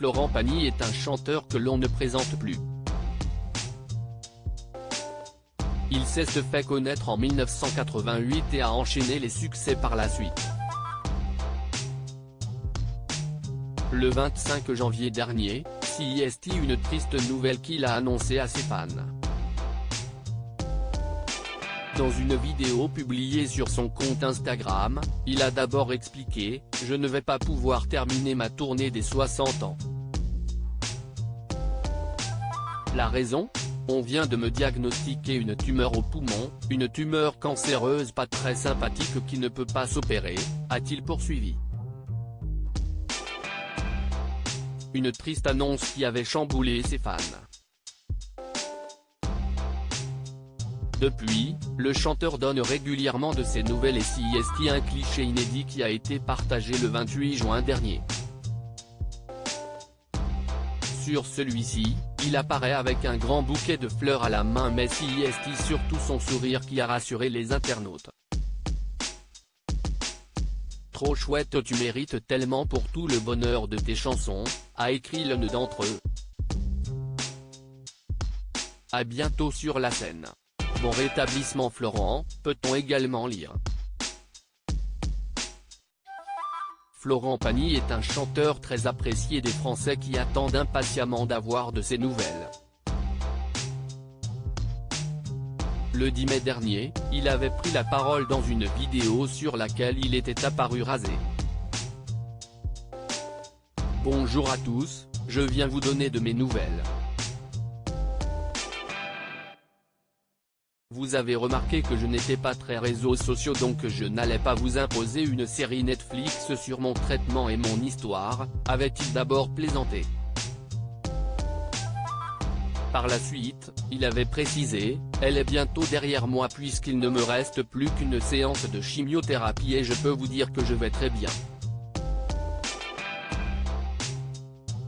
Florent Pagny est un chanteur que l'on ne présente plus. Il s'est fait connaître en 1988 et a enchaîné les succès par la suite. Le 25 janvier dernier, CIST une triste nouvelle qu'il a annoncée à ses fans. Dans une vidéo publiée sur son compte Instagram, il a d'abord expliqué « Je ne vais pas pouvoir terminer ma tournée des 60 ans. La raison ? On vient de me diagnostiquer une tumeur au poumon, une tumeur cancéreuse pas très sympathique qui ne peut pas s'opérer », a-t-il poursuivi. Une triste annonce qui avait chamboulé ses fans. Depuis, le chanteur donne régulièrement de ses nouvelles et CIST un cliché inédit qui a été partagé le 28 juin dernier. Sur celui-ci, il apparaît avec un grand bouquet de fleurs à la main mais CIST surtout son sourire qui a rassuré les internautes. Trop chouette, tu mérites tellement pour tout le bonheur de tes chansons, a écrit l'un d'entre eux. À bientôt sur la scène. Bon rétablissement Florent, peut-on également lire. Florent Pagny est un chanteur très apprécié des Français qui attendent impatiemment d'avoir de ses nouvelles. Le 10 mai dernier, il avait pris la parole dans une vidéo sur laquelle il était apparu rasé. Bonjour à tous, je viens vous donner de mes nouvelles. Vous avez remarqué que je n'étais pas très réseaux sociaux donc je n'allais pas vous imposer une série Netflix sur mon traitement et mon histoire, avait-il d'abord plaisanté. Par la suite, il avait précisé, elle est bientôt derrière moi puisqu'il ne me reste plus qu'une séance de chimiothérapie et je peux vous dire que je vais très bien.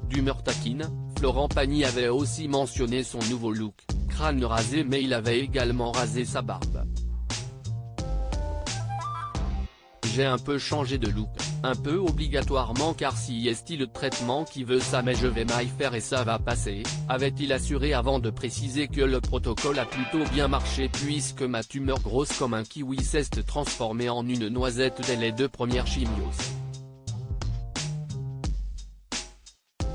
D'humeur taquine, Florent Pagny avait aussi mentionné son nouveau look, crâne rasé mais il avait également rasé sa barbe. J'ai un peu changé de look, un peu obligatoirement car CIST le traitement qui veut ça mais je vais m'y faire et ça va passer, avait-il assuré avant de préciser que le protocole a plutôt bien marché puisque ma tumeur grosse comme un kiwi s'est transformée en une noisette dès les 2 premières chimios.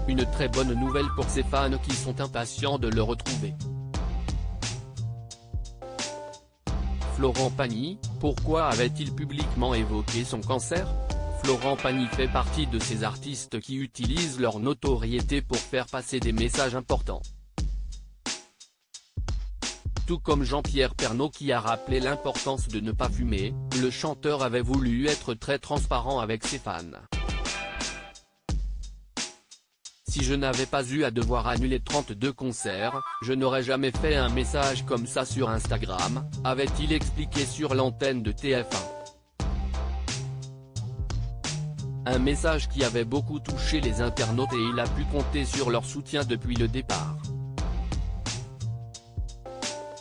Une très bonne nouvelle pour ses fans qui sont impatients de le retrouver. Florent Pagny, pourquoi avait-il publiquement évoqué son cancer ? Florent Pagny fait partie de ces artistes qui utilisent leur notoriété pour faire passer des messages importants. Tout comme Jean-Pierre Pernaut qui a rappelé l'importance de ne pas fumer, le chanteur avait voulu être très transparent avec ses fans. Si je n'avais pas eu à devoir annuler 32 concerts, je n'aurais jamais fait un message comme ça sur Instagram, avait-il expliqué sur l'antenne de TF1. Un message qui avait beaucoup touché les internautes et il a pu compter sur leur soutien depuis le départ.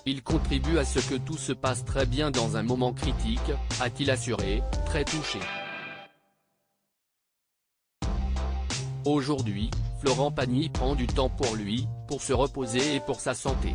Il contribue à ce que tout se passe très bien dans un moment critique, a-t-il assuré, très touché. Aujourd'hui, Florent Pagny prend du temps pour lui, pour se reposer et pour sa santé.